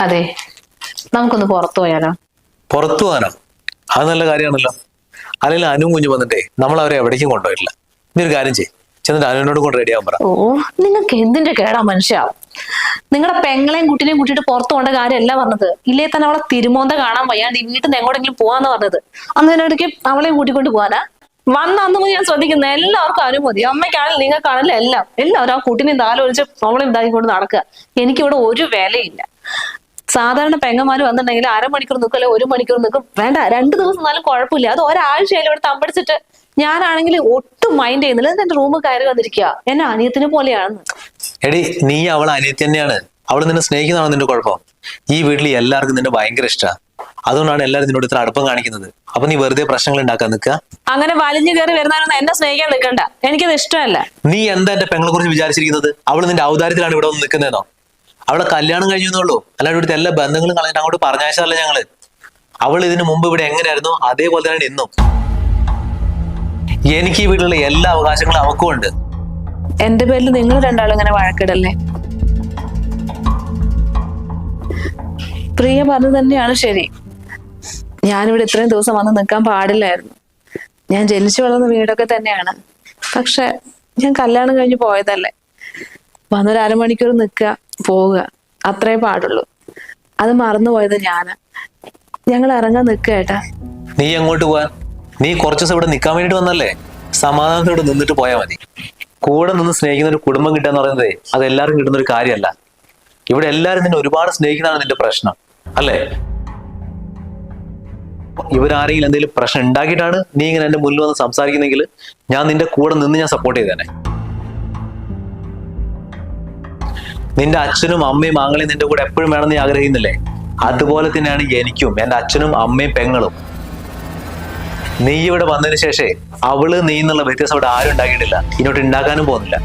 അതെ, നമുക്കൊന്ന് പുറത്തു പോയാലോ? പുറത്തു പോകാനോ? അത് നല്ല കാര്യമാണല്ലോ. അല്ലെങ്കിൽ അനു കുഞ്ഞു വന്നിട്ടേ നമ്മൾ അവരെ എവിടേക്കും കൊണ്ടുപോയിട്ടില്ല. നീ ഒരു കാര്യം ചെയ്യും, ചെന്നിട്ട് അനുവിനോട് കൊണ്ട് റെഡിയാവാൻ പറ. ഓ, നിങ്ങൾക്ക് എന്തിന്റെ കേടാ മനുഷ്യ? നിങ്ങളുടെ പെങ്ങളെയും കുട്ടിനെയും കൂട്ടിയിട്ട് പുറത്തു പോകേണ്ട കാര്യമല്ല പറഞ്ഞത്. ഇല്ലേ തന്നെ അവളെ തിരുമോന്ത കാണാൻ വയ്യാണ്ട് ഈ വീട്ടിൽ നിന്ന് എങ്ങോട്ടെങ്കിലും പോവാന്ന് പറഞ്ഞത്. അന്നതിനിടയ്ക്ക് അവളെയും കൂട്ടിക്കൊണ്ട് പോകാനാ? വന്ന അന്ന് മുതൽ ഞാൻ ശ്രദ്ധിക്കുന്നത് എല്ലാവർക്കും അനുമതി. അമ്മയ്ക്കാണെങ്കിലും നിങ്ങൾക്കാണെങ്കിലും എല്ലാവരും ആ കുട്ടിനെയും താലോചിച്ച് അവളെ ഇതാക്കിക്കൊണ്ട് നടക്കുക. എനിക്കിവിടെ ഒരു വിലയില്ല. സാധാരണ പെങ്ങന്മാര് വന്നിട്ടുണ്ടെങ്കിൽ 1/2 മണിക്കൂർ നിൽക്കും, അല്ലെ 1 മണിക്കൂർ നിൽക്കും. വേണ്ട, 2 ദിവസം എന്നാലും കുഴപ്പമില്ല. അത് ഒരാഴ്ചയായാലും ഇവിടെ തമ്പടിച്ചിട്ട് ഞാനാണെങ്കിൽ ഒട്ടും മൈൻഡ് ചെയ്യുന്നില്ല. എന്റെ റൂമിൽ കയറി വന്നിരിക്കുക. എന്നെ അനിയത്തിനെ പോലെയാണെന്ന്. എടി, നീ അവൾ അനിയത്തി തന്നെയാണ്. അവൾ നിന്നെ സ്നേഹിക്കുന്നതാണോ നിന്റെ കുഴപ്പം? ഈ വീട്ടിൽ എല്ലാവർക്കും നിന്നെ ഭയങ്കര ഇഷ്ടമാണ്. അതുകൊണ്ടാണ് എല്ലാവരും നിന്നോട് ഇത്ര അടുപ്പം കാണിക്കുന്നത്. അപ്പൊ നീ വെറുതെ പ്രശ്നങ്ങൾ ഉണ്ടാക്കാൻ നിൽക്കുക. അങ്ങനെ വലിഞ്ഞു കയറി വരുന്നവരൊന്നും എന്നെ സ്നേഹിക്കാൻ നിൽക്കണ്ട. എനിക്കത് ഇഷ്ടമല്ല. നീ എന്താ എന്റെ പെങ്ങളെ കുറിച്ച് വിചാരിച്ചിരിക്കുന്നത്? അവള് നിന്റെ ഔദാര്യത്തിലാണ് ഇവിടെ വന്ന് നിൽക്കുന്നതെന്നോ? അവളെ കല്യാണം കഴിഞ്ഞുള്ളൂ, അല്ലാണ്ട് ഇവിടുത്തെ എല്ലാ ബന്ധങ്ങളും കളഞ്ഞിട്ട് അങ്ങോട്ട് പറഞ്ഞയച്ചതല്ല ഞങ്ങള്. അവൾ ഇതിനു മുമ്പ് ഇവിടെ എങ്ങനെയായിരുന്നു അതേപോലെ തന്നെ ഇന്നും. എനിക്ക് ഈ വീട്ടിലുള്ള എല്ലാ അവകാശങ്ങളും അവക്കും ഉണ്ട്. എന്റെ പേരിൽ നിങ്ങൾ രണ്ടാളും ഇങ്ങനെ വഴക്കിടല്ലേ. പ്രിയ പറഞ്ഞു തന്നെയാണ് ശരി. ഞാനിവിടെ ഇത്രയും ദിവസം വന്ന് നിൽക്കാൻ പാടില്ലായിരുന്നു. ഞാൻ ജനിച്ചു വളർന്ന വീടൊക്കെ തന്നെയാണ്. പക്ഷെ ഞാൻ കല്യാണം കഴിഞ്ഞ് പോയതല്ലേ. വന്നൊരു 1/2 മണിക്കൂർ നിൽക്കുക, പോവുക, അത്രേ പാടുള്ളൂ. അത് മറന്നുപോയത് ഞാന്. ഞങ്ങൾ ഇറങ്ങാൻ നിൽക്കുക ഏട്ടാ. നീ എങ്ങോട്ട് പോവാൻ? നീ കുറച്ചു ദിവസം ഇവിടെ നിൽക്കാൻ വേണ്ടിട്ട് വന്നല്ലേ? സമാധാനത്തോടെ നിന്നിട്ട് പോയാൽ മതി. കൂടെ നിന്ന് സ്നേഹിക്കുന്ന ഒരു കുടുംബം കിട്ടുക എന്ന് പറയുന്നത് അത് എല്ലാവർക്കും കിട്ടുന്ന ഒരു കാര്യമല്ല. ഇവിടെ എല്ലാവരും നിന്നെ ഒരുപാട് സ്നേഹിക്കുന്നതാണ് നിന്റെ പ്രശ്നം, അല്ലേ? ഇവരാരെങ്കിലും എന്തെങ്കിലും പ്രശ്നം ഉണ്ടാക്കിയിട്ടാണ് നീ ഇങ്ങനെ എന്റെ മുന്നിൽ വന്ന് സംസാരിക്കുന്നെങ്കിൽ ഞാൻ നിന്റെ കൂടെ നിന്ന് ഞാൻ സപ്പോർട്ട് ചെയ്തേനെ. നിന്റെ അച്ഛനും അമ്മയും ആങ്ങളെയും നിന്റെ കൂടെ എപ്പോഴും വേണമെന്ന് നീ ആഗ്രഹിക്കുന്നില്ലേ? അതുപോലെ തന്നെയാണ് എനിക്കും എന്റെ അച്ഛനും അമ്മയും പെങ്ങളും. നീ ഇവിടെ വന്നതിന് ശേഷം അവള് നീ എന്നുള്ള വ്യത്യാസം അവിടെ ആരും ഉണ്ടാക്കിയിട്ടില്ല, ഇങ്ങോട്ട് ഉണ്ടാക്കാനും പോകുന്നില്ല.